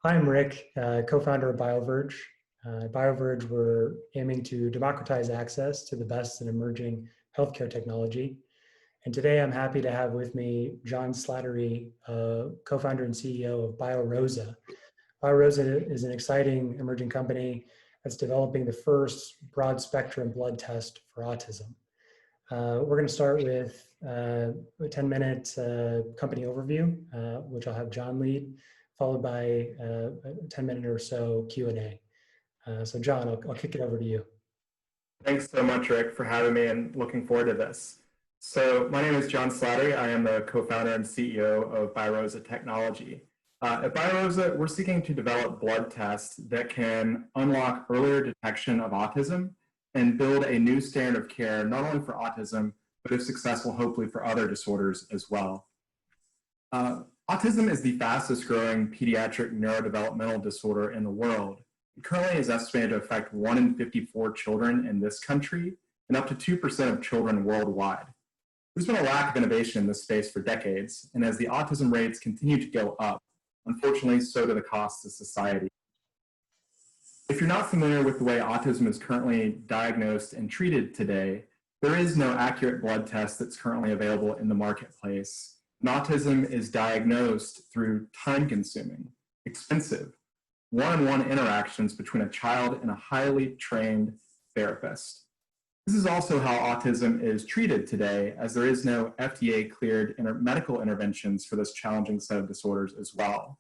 Hi, I'm Rick, co-founder of Bioverge. Bioverge, we're aiming to democratize access to the best in emerging healthcare technology. And today I'm happy to have with me John Slattery, co-founder and CEO of BioROSA. BioROSA is an exciting emerging company that's developing the first broad spectrum blood test for autism. We're going to start with a 10-minute company overview, which I'll have John lead, followed by a 10-minute or so Q&A. So John, I'll kick it over to you. Thanks so much, Rick, for having me and looking forward to this. So my name is John Slattery. I am the co-founder and CEO of BioROSA Technology. At BioROSA, we're seeking to develop blood tests that can unlock earlier detection of autism and build a new standard of care, not only for autism, but if successful, hopefully for other disorders as well. Autism is the fastest growing pediatric neurodevelopmental disorder in the world. It currently is estimated to affect 1 in 54 children in this country and up to 2% of children worldwide. There's been a lack of innovation in this space for decades, and as the autism rates continue to go up, unfortunately, so do the costs to society. If you're not familiar with the way autism is currently diagnosed and treated today, there is no accurate blood test that's currently available in the marketplace. And autism is diagnosed through time-consuming, expensive, one-on-one interactions between a child and a highly trained therapist. This is also how autism is treated today, as there is no FDA-cleared medical interventions for this challenging set of disorders as well.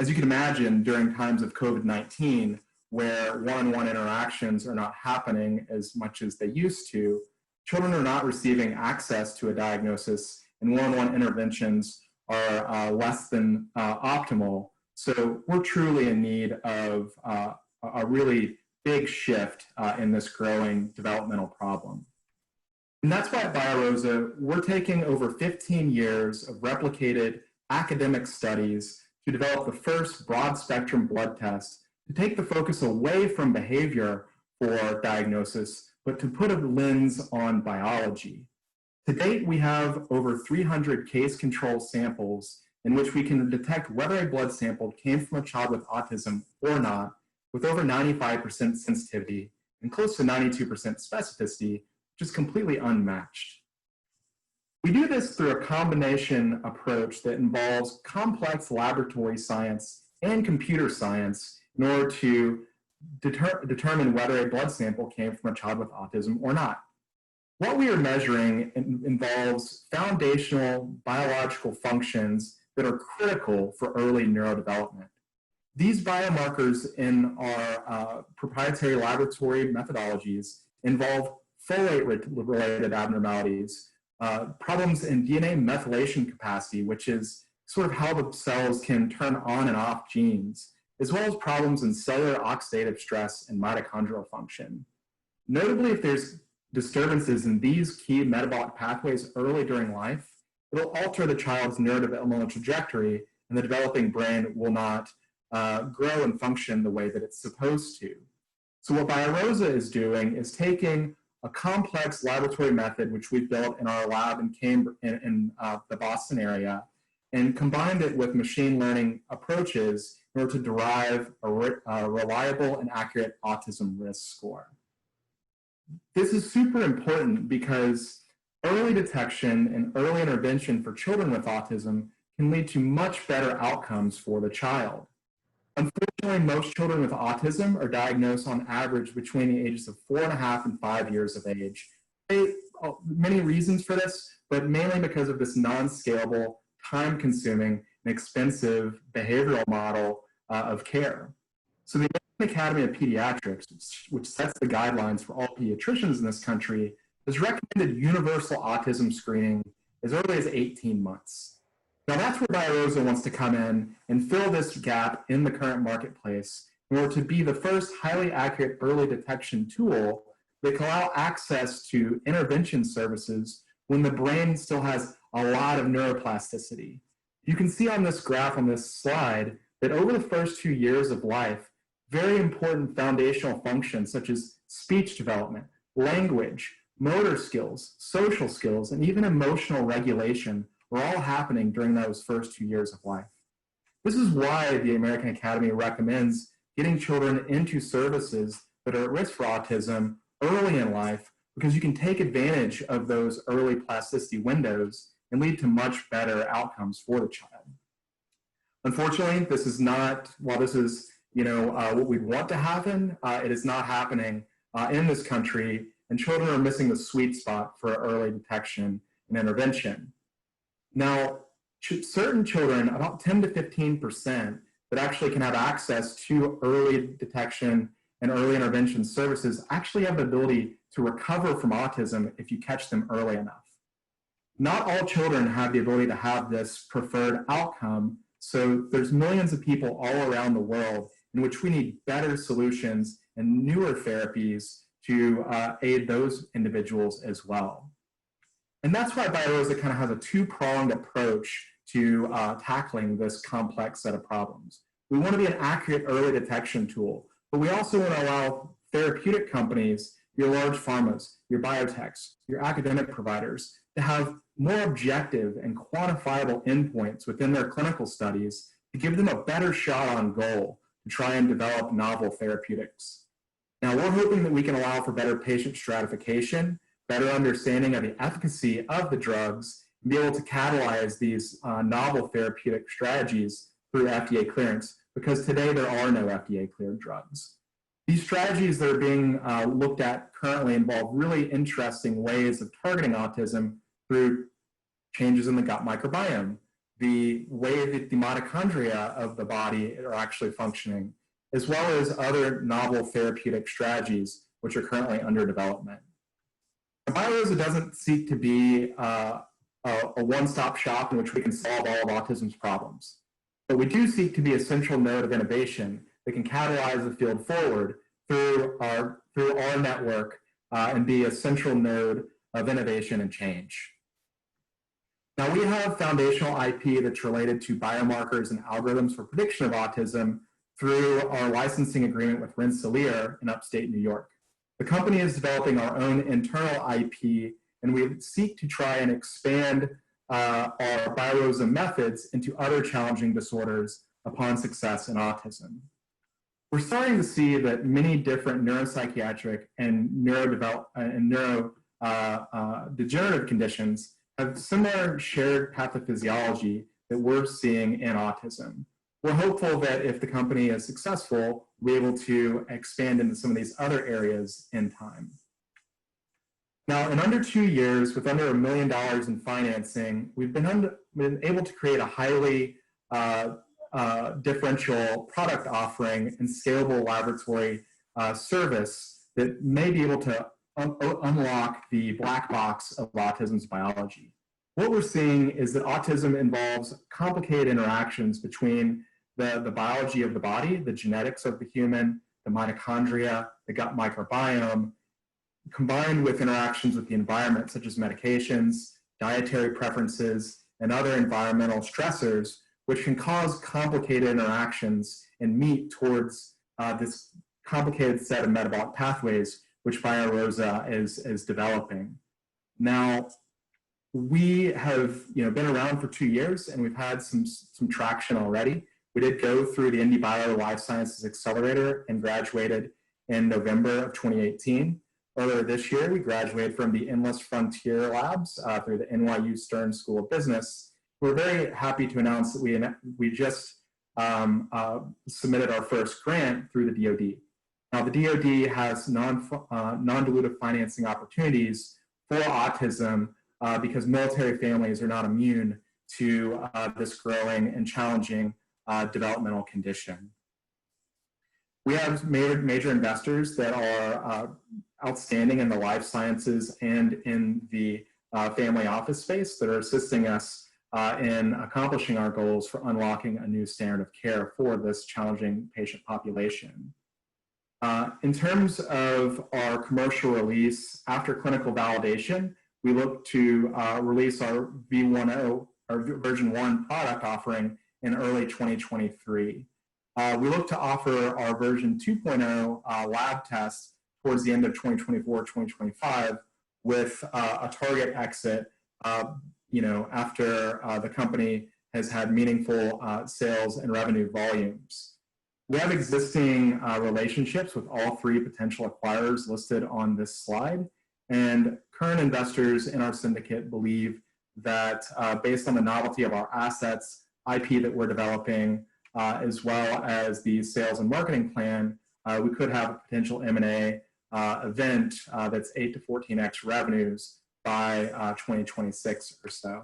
As you can imagine, during times of COVID-19, where one-on-one interactions are not happening as much as they used to, children are not receiving access to a diagnosis, and one-on-one interventions are less than optimal. So we're truly in need of a really big shift in this growing developmental problem. And that's why at BioROSA, we're taking over 15 years of replicated academic studies to develop the first broad spectrum blood test to take the focus away from behavior for diagnosis, but to put a lens on biology. To date, we have over 300 case control samples in which we can detect whether a blood sample came from a child with autism or not, with over 95% sensitivity and close to 92% specificity, which is completely unmatched. We do this through a combination approach that involves complex laboratory science and computer science in order to determine whether a blood sample came from a child with autism or not. What we are measuring involves foundational biological functions that are critical for early neurodevelopment. These biomarkers in our proprietary laboratory methodologies involve folate-related abnormalities, problems in DNA methylation capacity, which is sort of how the cells can turn on and off genes, as well as problems in cellular oxidative stress and mitochondrial function. Notably, if there's disturbances in these key metabolic pathways early during life, it'll alter the child's neurodevelopmental trajectory, and the developing brain will not grow and function the way that it's supposed to. So what BioROSA is doing is taking a complex laboratory method, which we've built in our lab in Cambridge, in the Boston area, and combined it with machine learning approaches in order to derive a reliable and accurate autism risk score. This is super important because early detection and early intervention for children with autism can lead to much better outcomes for the child. Unfortunately, most children with autism are diagnosed on average between the ages of 4.5 and 5 years of age. Many reasons for this, but mainly because of this non-scalable, time-consuming, and expensive behavioral model of care. So the American Academy of Pediatrics, which sets the guidelines for all pediatricians in this country, has recommended universal autism screening as early as 18 months. Now that's where BioROSA wants to come in and fill this gap in the current marketplace in order to be the first highly accurate early detection tool that can allow access to intervention services when the brain still has a lot of neuroplasticity. You can see on this graph on this slide that over the first 2 years of life, very important foundational functions such as speech development, language, motor skills, social skills, and even emotional regulation are all happening during those first 2 years of life. This is why the American Academy recommends getting children into services that are at risk for autism early in life, because you can take advantage of those early plasticity windows and lead to much better outcomes for the child. Unfortunately, this is not, while this is what we'd want to happen, it is not happening in this country, and children are missing the sweet spot for early detection and intervention. Now, certain children, about 10 to 15%, that actually can have access to early detection and early intervention services actually have the ability to recover from autism if you catch them early enough. Not all children have the ability to have this preferred outcome, so there's millions of people all around the world in which we need better solutions and newer therapies to aid those individuals as well. And that's why BioROSA kind of has a two-pronged approach to tackling this complex set of problems. We want to be an accurate early detection tool, but we also want to allow therapeutic companies, your large pharmas, your biotechs, your academic providers, to have more objective and quantifiable endpoints within their clinical studies to give them a better shot on goal to try and develop novel therapeutics. Now, we're hoping that we can allow for better patient stratification, better understanding of the efficacy of the drugs, and be able to catalyze these novel therapeutic strategies through FDA clearance, because today there are no FDA cleared drugs. These strategies that are being looked at currently involve really interesting ways of targeting autism through changes in the gut microbiome, the way that the mitochondria of the body are actually functioning, as well as other novel therapeutic strategies which are currently under development. BioROSA doesn't seek to be a one-stop shop in which we can solve all of autism's problems, but we do seek to be a central node of innovation that can catalyze the field forward through our network and be a central node of innovation and change. Now, we have foundational IP that's related to biomarkers and algorithms for prediction of autism through our licensing agreement with Rensselaer in upstate New York. The company is developing our own internal IP, and we seek to try and expand our BioROSA methods into other challenging disorders upon success in autism. We're starting to see that many different neuropsychiatric and neurodegenerative conditions have similar shared pathophysiology that we're seeing in autism. We're hopeful that if the company is successful, we'll be able to expand into some of these other areas in time. Now, in under 2 years, with under $1 million in financing, we've been able to create a highly differential product offering and scalable laboratory service that may be able to unlock the black box of autism's biology. What we're seeing is that autism involves complicated interactions between the biology of the body, the genetics of the human, the mitochondria, the gut microbiome, combined with interactions with the environment, such as medications, dietary preferences, and other environmental stressors, which can cause complicated interactions and meet towards this complicated set of metabolic pathways, which BioROSA is developing. Now, we have been around for 2 years, and we've had some traction already. We did go through the IndieBio Life Sciences Accelerator and graduated in November of 2018. Earlier this year, we graduated from the Endless Frontier Labs through the NYU Stern School of Business. We're very happy to announce that we just submitted our first grant through the DoD. Now, the DoD has non-dilutive financing opportunities for autism because military families are not immune to this growing and challenging developmental condition. We have major investors that are outstanding in the life sciences and in the family office space that are assisting us in accomplishing our goals for unlocking a new standard of care for this challenging patient population. In terms of our commercial release, after clinical validation, we look to release our V10, our version 1 product offering in early 2023. We look to offer our version 2.0 lab test towards the end of 2024, 2025, with a target exit, after the company has had meaningful sales and revenue volumes. We have existing relationships with all three potential acquirers listed on this slide, and current investors in our syndicate believe that based on the novelty of our assets, IP that we're developing, as well as the sales and marketing plan, we could have a potential M&A event that's 8 to 14x revenues by 2026 or so.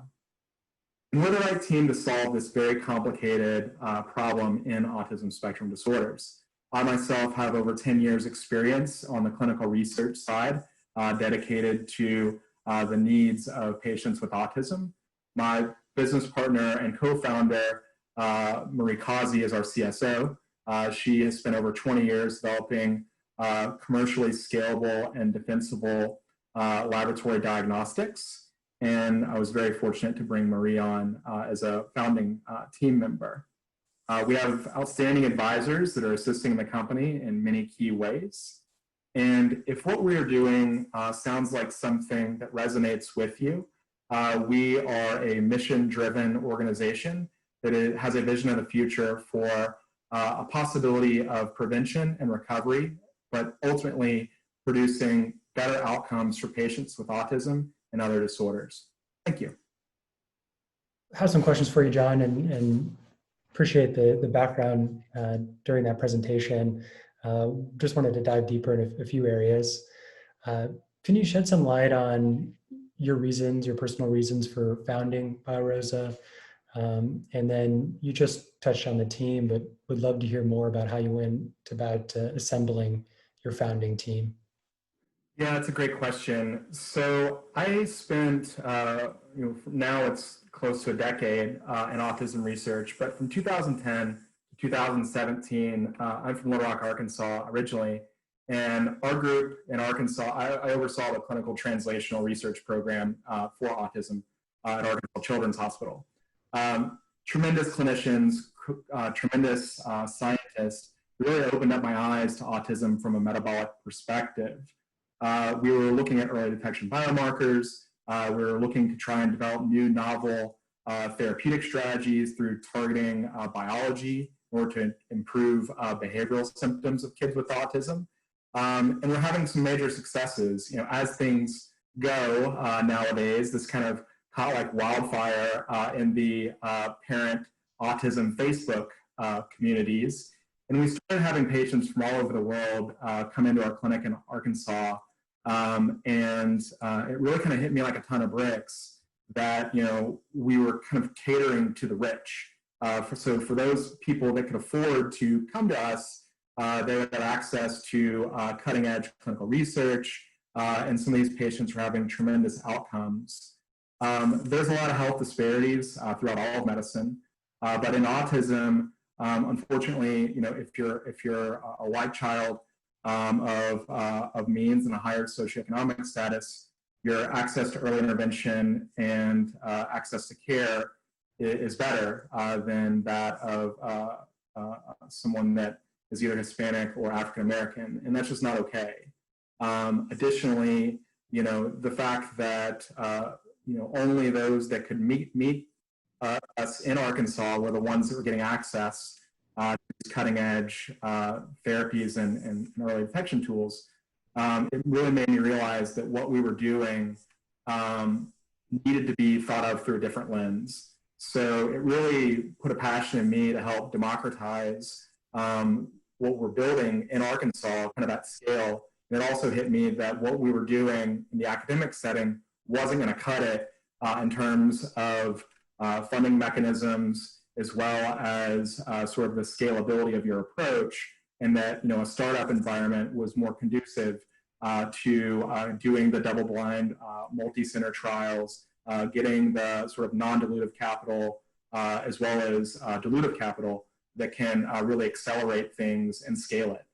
And we're the right team to solve this very complicated problem in autism spectrum disorders. I myself have over 10 years experience on the clinical research side, dedicated to the needs of patients with autism. My business partner and co-founder, Marie Causey, is our CSO. She has spent over 20 years developing commercially scalable and defensible laboratory diagnostics. And I was very fortunate to bring Marie on as a founding team member. We have outstanding advisors that are assisting the company in many key ways. And if what we are doing sounds like something that resonates with you, we are a mission-driven organization that has a vision of the future for a possibility of prevention and recovery, but ultimately producing better outcomes for patients with autism and other disorders. Thank you. I have some questions for you, John, and appreciate the background during that presentation. Just wanted to dive deeper in a few areas. Can you shed some light on your reasons, your personal reasons for founding BioROSA? And then you just touched on the team, but would love to hear more about how you went about assembling your founding team. Yeah, that's a great question. So I spent, now it's close to a decade in autism research, but from 2010 to 2017, I'm from Little Rock, Arkansas originally, and our group in Arkansas, I oversaw the clinical translational research program for autism at Arkansas Children's Hospital. Tremendous clinicians, tremendous scientists really opened up my eyes to autism from a metabolic perspective. We were looking at early detection biomarkers. We were looking to try and develop new novel therapeutic strategies through targeting biology in order to improve behavioral symptoms of kids with autism. And we're having some major successes. You know, as things go nowadays, this kind of caught like wildfire in the parent autism Facebook communities. And we started having patients from all over the world come into our clinic in Arkansas. And it really kind of hit me like a ton of bricks that, you know, we were kind of catering to the rich. So for those people that could afford to come to us, they would have access to cutting edge clinical research, and some of these patients were having tremendous outcomes. There's a lot of health disparities throughout all of medicine, but in autism, unfortunately, you know, if you're a white child of means and a higher socioeconomic status, your access to early intervention and access to care is better than that of someone that is either Hispanic or African American, and that's just not okay. Additionally, you know, the fact that you know, only those that could meet us in Arkansas were the ones that were getting access to these cutting edge therapies and early detection tools. It really made me realize that what we were doing needed to be thought of through a different lens. So it really put a passion in me to help democratize what we're building in Arkansas, kind of at scale. And it also hit me that what we were doing in the academic setting wasn't going to cut it in terms of funding mechanisms, as well as sort of the scalability of your approach, and that, you know, a startup environment was more conducive to doing the double-blind multi-center trials, getting the sort of non-dilutive capital as well as dilutive capital that can really accelerate things and scale it.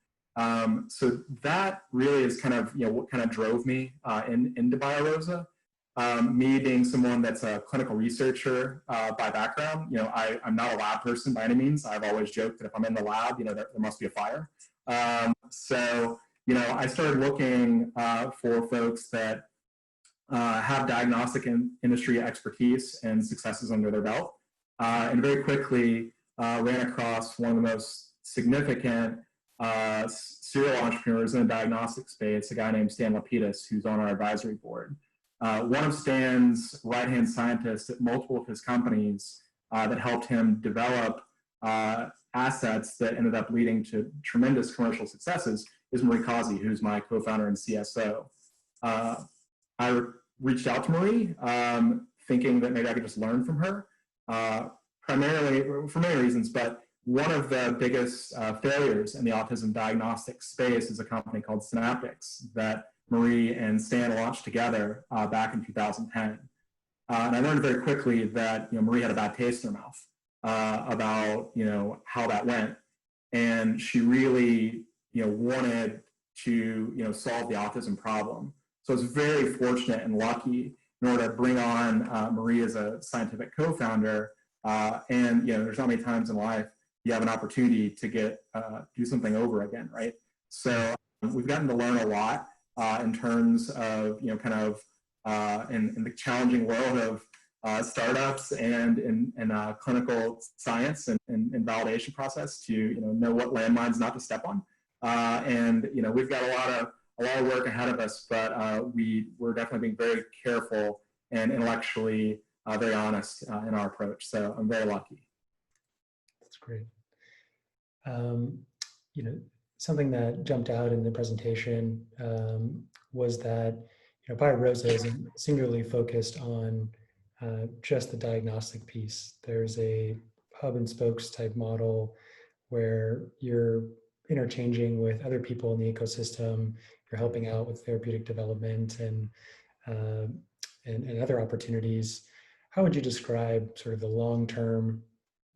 So that really is kind of, you know, what kind of drove me into BioROSA. Me being someone that's a clinical researcher by background, you know, I'm not a lab person by any means. I've always joked that if I'm in the lab, you know, there must be a fire. So, you know, I started looking for folks that have diagnostic industry expertise and successes under their belt. and very quickly ran across one of the most significant serial entrepreneurs in the diagnostic space, a guy named Stan Lapidus, who's on our advisory board. One of Stan's right-hand scientists at multiple of his companies that helped him develop assets that ended up leading to tremendous commercial successes is Marie Causey, who's my co-founder and CSO. I reached out to Marie, thinking that maybe I could just learn from her, primarily for many reasons, but one of the biggest failures in the autism diagnostic space is a company called Synaptics that Marie and Stan launched together back in 2010. And I learned very quickly that Marie had a bad taste in her mouth about how that went, and she really wanted to solve the autism problem. So I was very fortunate and lucky in order to bring on Marie as a scientific co-founder. And there's not many times in life you have an opportunity to do something over again, right? So we've gotten to learn a lot in terms of in the challenging world of startups and in clinical science and validation process to know what landmines not to step on. And we've got a lot of work ahead of us, but we're definitely being very careful and intellectually very honest in our approach. So I'm very lucky. That's great. Something that jumped out in the presentation was that BioROSA isn't singularly focused on just the diagnostic piece. There's a hub and spokes type model where you're interchanging with other people in the ecosystem. You're helping out with therapeutic development and other opportunities. How would you describe sort of the long-term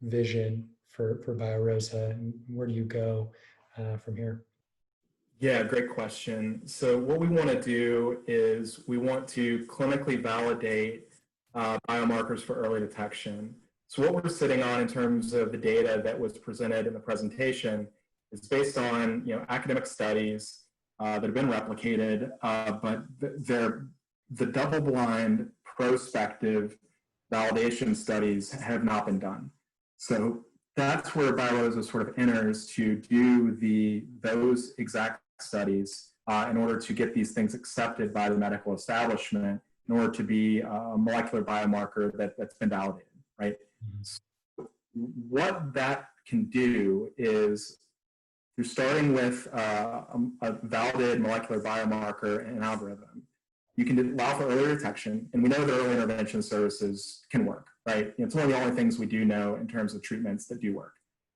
vision for BioROSA, and where do you go from here? Yeah, great question. So what we want to do is we want to clinically validate biomarkers for early detection. So what we're sitting on in terms of the data that was presented in the presentation is based on academic studies that have been replicated, but the double-blind prospective validation studies have not been done. So that's where BioROSA sort of enters to do those exact studies in order to get these things accepted by the medical establishment in order to be a molecular biomarker that's been validated, right? So what that can do is, through starting with a validated molecular biomarker and algorithm, you can allow for early detection, and we know that early intervention services can work, right? It's one of the only things we do know in terms of treatments that do work.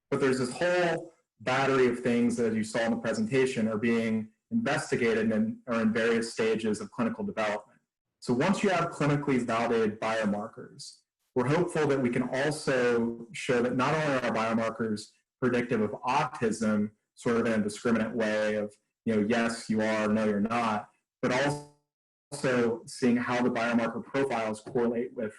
But there's this whole battery of things that, as you saw in the presentation, are being investigated and are in various stages of clinical development. So once you have clinically validated biomarkers, we're hopeful that we can also show that not only are biomarkers predictive of autism, sort of in a discriminate way of, yes, you are, no, you're not, but also seeing how the biomarker profiles correlate with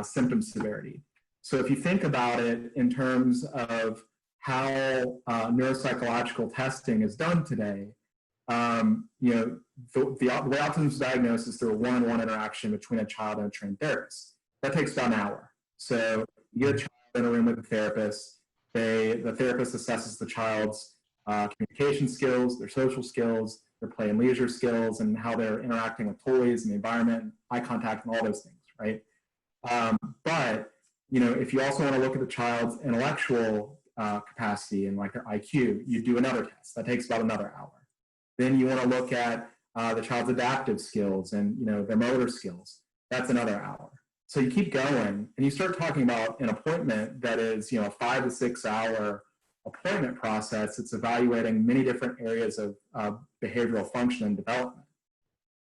symptom severity. So if you think about it in terms of how neuropsychological testing is done today, the way autism is diagnosed is through a one-on-one interaction between a child and a trained therapist. That takes about an hour. So you get a child in a room with a therapist. The therapist assesses the child's communication skills, their social skills, their play and leisure skills, and how they're interacting with toys and the environment, eye contact, and all those things, right? But if you also want to look at the child's intellectual capacity and like their IQ, you do another test. That takes about another hour. Then you want to look at the child's adaptive skills and their motor skills. That's another hour. So you keep going, and you start talking about an appointment that is, a 5 to 6 hour appointment process. It's evaluating many different areas of behavioral function and development.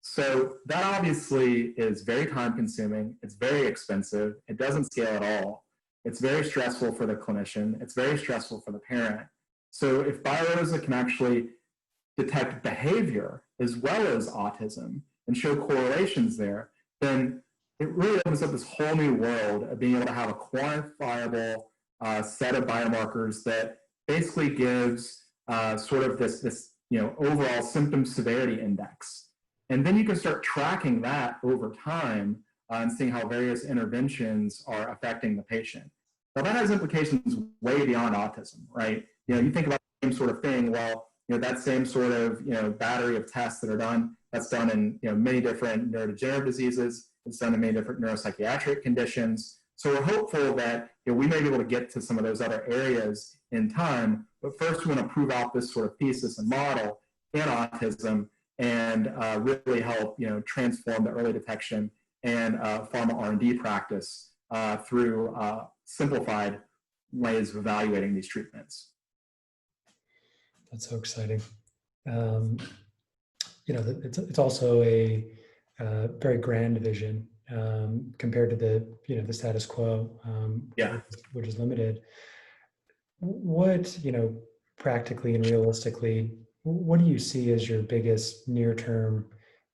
So that obviously is very time consuming. It's very expensive. It doesn't scale at all. It's very stressful for the clinician. It's very stressful for the parent. So if BioROSA can actually detect behavior as well as autism and show correlations there, then it really opens up this whole new world of being able to have a quantifiable set of biomarkers that basically gives sort of this overall symptom severity index. And then you can start tracking that over time and seeing how various interventions are affecting the patient. Now that has implications way beyond autism, right? You think about the same sort of thing. Well, that same sort of battery of tests that are done, that's done in many different neurodegenerative diseases. It's done in many different neuropsychiatric conditions. So we're hopeful that we may be able to get to some of those other areas in time. But first, we want to prove out this sort of thesis and model in autism and really help transform the early detection and pharma R&D practice through simplified ways of evaluating these treatments. That's so exciting. It's also a very grand vision compared to the status quo, which is limited. What practically and realistically, what do you see as your biggest near-term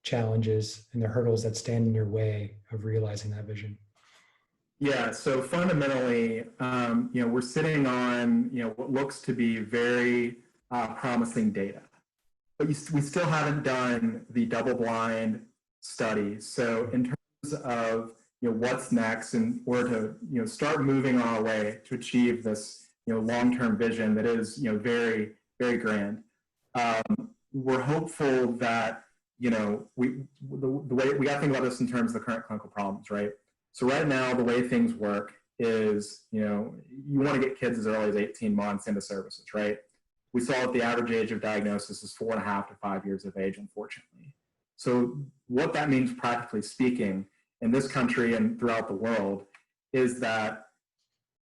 challenges and the hurdles that stand in your way of realizing that vision? Yeah, so fundamentally, we're sitting on what looks to be very promising data, but we still haven't done the double-blind study. So in terms of what's next, and we're to start moving on our way to achieve this long-term vision that is very, very grand. We're hopeful that the way we got to think about this in terms of the current clinical problems, right? So right now, the way things work is, you want to get kids as early as 18 months into services, right? We saw that the average age of diagnosis is 4.5 to 5 years of age, unfortunately. So what that means, practically speaking, in this country and throughout the world, is that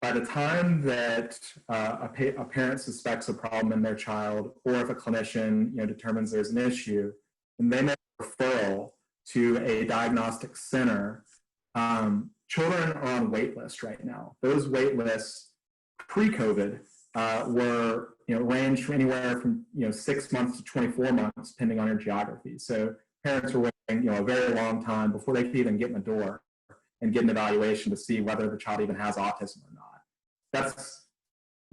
by the time that a parent suspects a problem in their child, or if a clinician determines there's an issue, and they make a referral to a diagnostic center, children are on wait lists right now. Those wait lists pre-COVID were ranged from anywhere from 6 months to 24 months, depending on your geography. So parents were waiting a very long time before they could even get in the door and get an evaluation to see whether the child even has autism or not. That's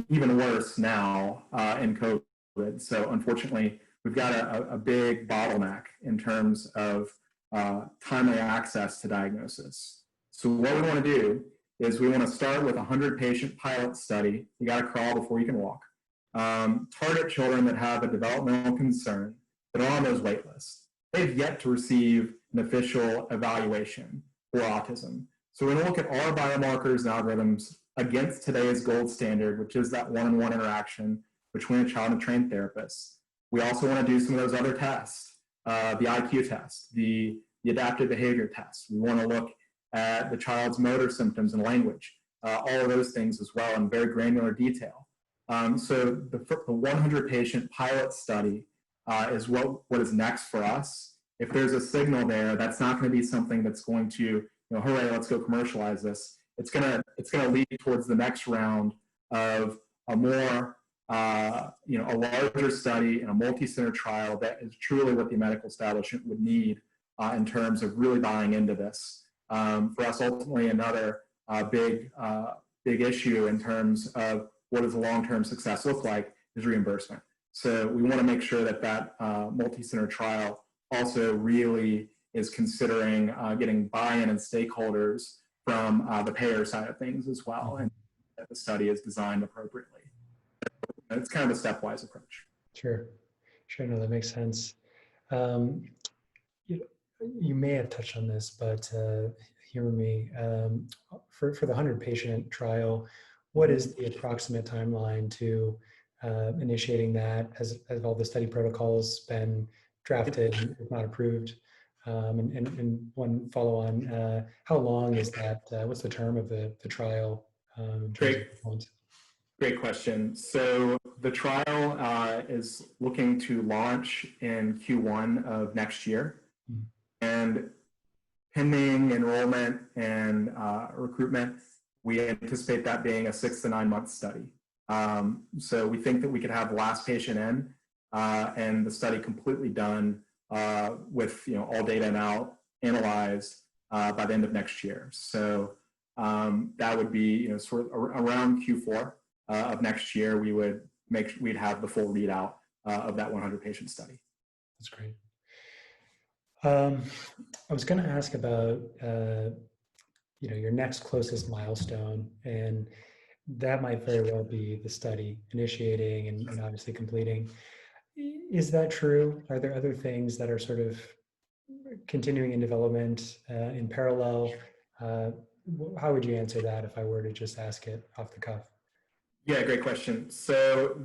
even worse now in COVID. So unfortunately, we've got a big bottleneck in terms of timely access to diagnosis. So what we want to do is we want to start with a 100-patient pilot study. You got to crawl before you can walk. Target children that have a developmental concern that are on those wait lists. They've yet to receive an official evaluation for autism. So we're going to look at our biomarkers and algorithms against today's gold standard, which is that one-on-one interaction between a child and a trained therapist. We also want to do some of those other tests, the IQ test, the adaptive behavior test. We want to look at the child's motor symptoms and language, all of those things as well in very granular detail. So the 100-patient pilot study is what is next for us. If there's a signal there, that's not going to be something that's going to, hooray, let's go commercialize this. It's gonna lead towards the next round of a more, a larger study and a multi-center trial that is truly what the medical establishment would need in terms of really buying into this. For us, ultimately, another big issue in terms of what does a long-term success look like is reimbursement. So we want to make sure that multi-center trial also really is considering getting buy-in and stakeholders from the payer side of things as well, and that the study is designed appropriately. It's kind of a stepwise approach. Sure, no, that makes sense. You may have touched on this, but hear me. For the 100-patient trial, what is the approximate timeline to initiating that? Has all the study protocols been drafted, if not approved? And one follow-on, how long is that? What's the term of the trial? Great question. So the trial is looking to launch in Q1 of next year. Mm-hmm. And pending enrollment and recruitment, we anticipate that being a 6 to 9 month study. So we think that we could have the last patient in and the study completely done with all data now analyzed by the end of next year. So that would be sort of around Q4 of next year. We'd have the full readout of that 100-patient study. That's great. I was going to ask about your next closest milestone, and that might very well be the study initiating and obviously completing. Is that true? Are there other things that are sort of continuing in development in parallel? Uh, how would you answer that if I were to just ask it off the cuff? Yeah, great question. So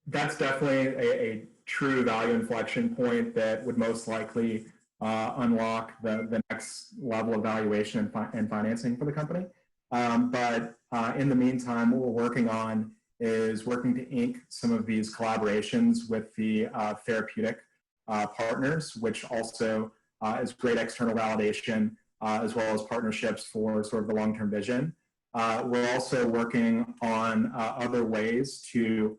that's definitely a true value inflection point that would most likely unlock the next level of valuation and financing for the company. But in the meantime, what we're working on is working to ink some of these collaborations with the therapeutic partners, which also is great external validation, as well as partnerships for sort of the long-term vision. We're also working on other ways to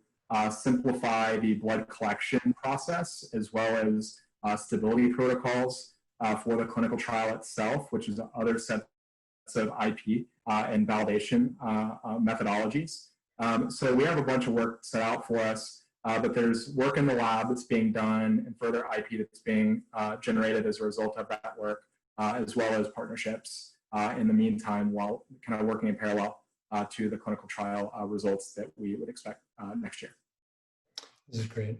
simplify the blood collection process, as well as stability protocols for the clinical trial itself, which is other sets of IP and validation methodologies. So we have a bunch of work set out for us, but there's work in the lab that's being done and further IP that's being generated as a result of that work, as well as partnerships in the meantime, while kind of working in parallel to the clinical trial results that we would expect next year. This is great.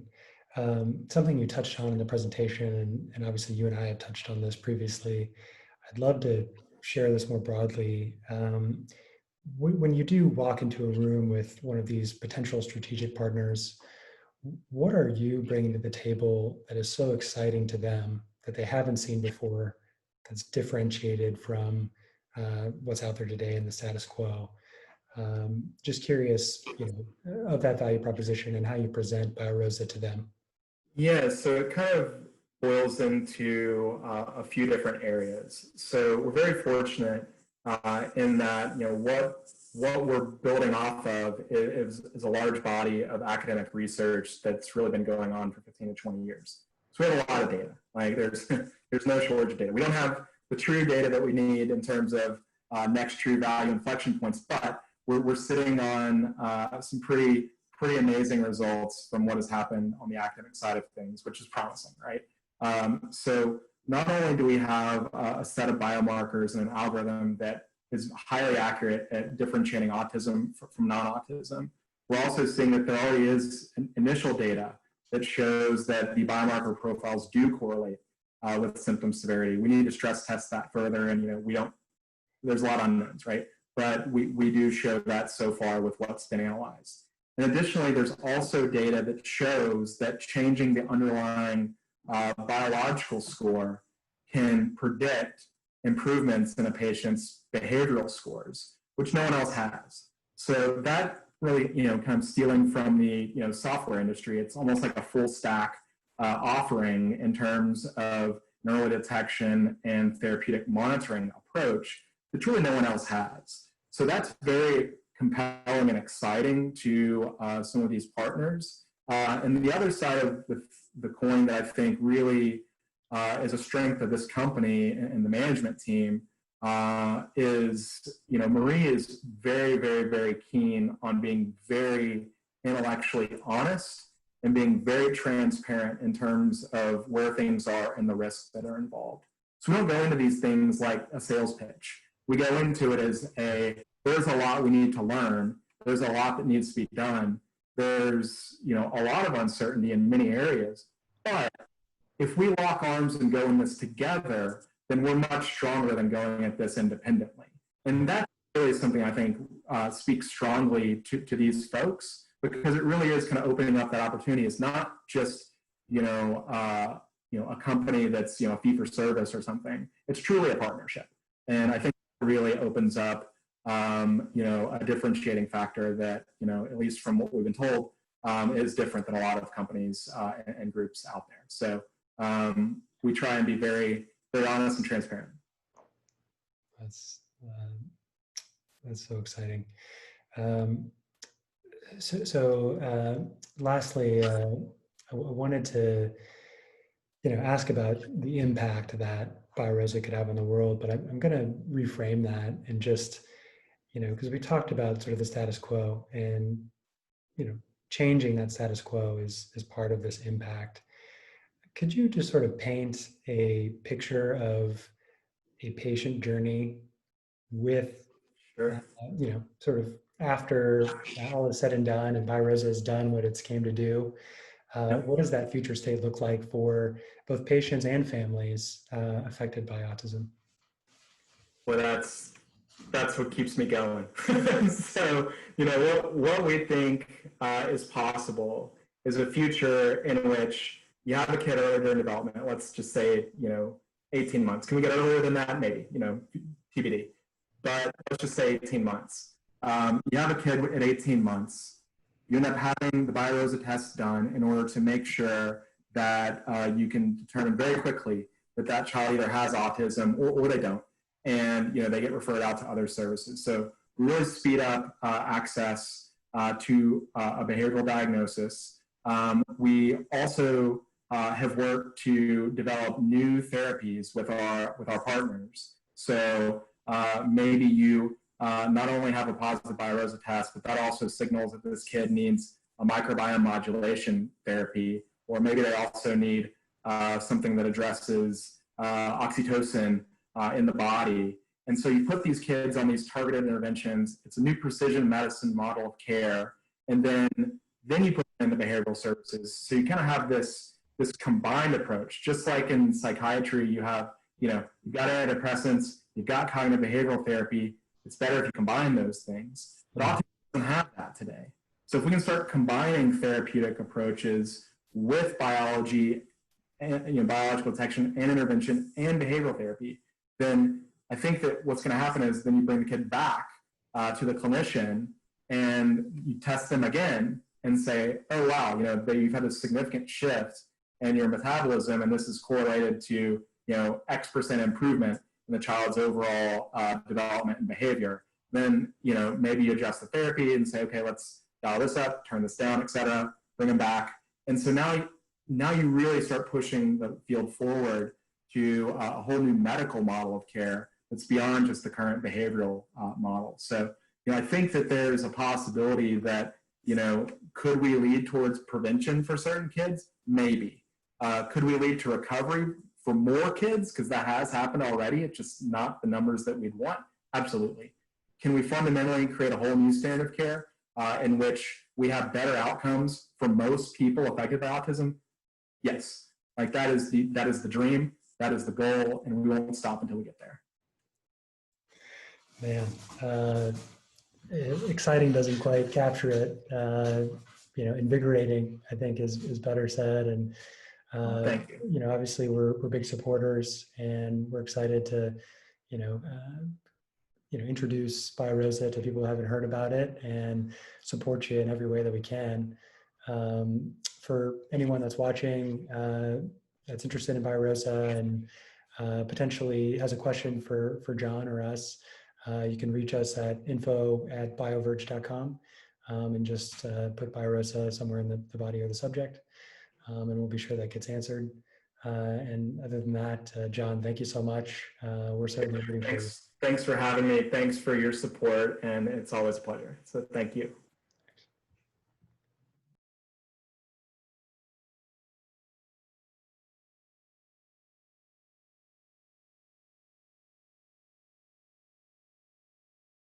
Something you touched on in the presentation, and obviously you and I have touched on this previously. I'd love to share this more broadly. When you do walk into a room with one of these potential strategic partners, what are you bringing to the table that is so exciting to them that they haven't seen before, that's differentiated from what's out there today in the status quo? Just curious, of that value proposition and how you present BioROSA to them. Yeah, so it kind of boils into a few different areas. So we're very fortunate in that what we're building off of is a large body of academic research that's really been going on for 15 to 20 years. So we have a lot of data. Like there's no shortage of data. We don't have the true data that we need in terms of next true value inflection points, but we're sitting on some pretty amazing results from what has happened on the academic side of things, which is promising, right? So not only do we have a set of biomarkers and an algorithm that is highly accurate at differentiating autism from non-autism, we're also seeing that there already is initial data that shows that the biomarker profiles do correlate with symptom severity. We need to stress test that further, and there's a lot of unknowns, right? But we do show that so far with what's been analyzed. And additionally, there's also data that shows that changing the underlying biological score can predict improvements in a patient's behavioral scores, which no one else has. So that really, kind of stealing from the software industry, it's almost like a full stack offering in terms of neurodetection and therapeutic monitoring approach that really no one else has. So that's very compelling and exciting to some of these partners. And the other side of the coin that I think really is a strength of this company and the management team is, Marie is very, very, very keen on being very intellectually honest and being very transparent in terms of where things are and the risks that are involved. So we don't go into these things like a sales pitch. We go into it as there's a lot we need to learn. There's a lot that needs to be done. There's, a lot of uncertainty in many areas. But if we lock arms and go in this together, then we're much stronger than going at this independently. And that really is something I think speaks strongly to these folks, because it really is kind of opening up that opportunity. It's not just, a company that's, fee for service or something. It's truly a partnership. And I think it really opens up a differentiating factor that, at least from what we've been told, is different than a lot of companies and groups out there. So we try and be very, very honest and transparent. That's so exciting. Lastly, I wanted to, ask about the impact that BioROSA could have on the world, but I'm going to reframe that and just, because we talked about sort of the status quo, and, changing that status quo is part of this impact. Could you just sort of paint a picture of a patient journey with, Sure. sort of after all is said and done and BioROSA has done what it's came to do, Yep. what does that future state look like for both patients and families affected by autism? Well, that's what keeps me going. So, what we think is possible is a future in which you have a kid earlier during development. Let's just say, 18 months. Can we get earlier than that? Maybe, TBD. But let's just say 18 months. You have a kid at 18 months. You end up having the BioROSA test done in order to make sure that you can determine very quickly that that child either has autism or they don't. And they get referred out to other services. So we really speed up access to a behavioral diagnosis. We also have worked to develop new therapies with our partners. So maybe you not only have a positive BioROSA test, but that also signals that this kid needs a microbiome modulation therapy, or maybe they also need something that addresses oxytocin in the body. And so you put these kids on these targeted interventions. It's a new precision medicine model of care. And then you put them in the behavioral services. So you kind of have this combined approach. Just like in psychiatry, you have, you've got antidepressants, you've got cognitive behavioral therapy. It's better if you combine those things. But autism doesn't have that today. So if we can start combining therapeutic approaches with biology, and biological detection and intervention and behavioral therapy, then I think that what's going to happen is then you bring the kid back to the clinician and you test them again and say, oh, wow, you've had a significant shift in your metabolism, and this is correlated to, X% improvement in the child's overall development and behavior. Then, maybe you adjust the therapy and say, okay, let's dial this up, turn this down, et cetera, bring them back. And so now you really start pushing the field forward to a whole new medical model of care that's beyond just the current behavioral model. So, I think that there's a possibility that, could we lead towards prevention for certain kids? Maybe. Could we lead to recovery for more kids? Because that has happened already. It's just not the numbers that we'd want. Absolutely. Can we fundamentally create a whole new standard of care in which we have better outcomes for most people affected by autism? Yes. Like that is the dream. That is the goal, and we won't stop until we get there. Man, exciting doesn't quite capture it. Invigorating, I think, is better said. And thank you. Obviously, we're big supporters, and we're excited to, introduce BioROSA to people who haven't heard about it, and support you in every way that we can. For anyone that's watching that's interested in BioROSA and potentially has a question for John or us, you can reach us at info@bioverge.com and just put BioROSA somewhere in the body or the subject, and we'll be sure that gets answered. And other than that, John, thank you so much. We're certainly rooting for you. Thanks for having me. Thanks for your support, and it's always a pleasure. So thank you.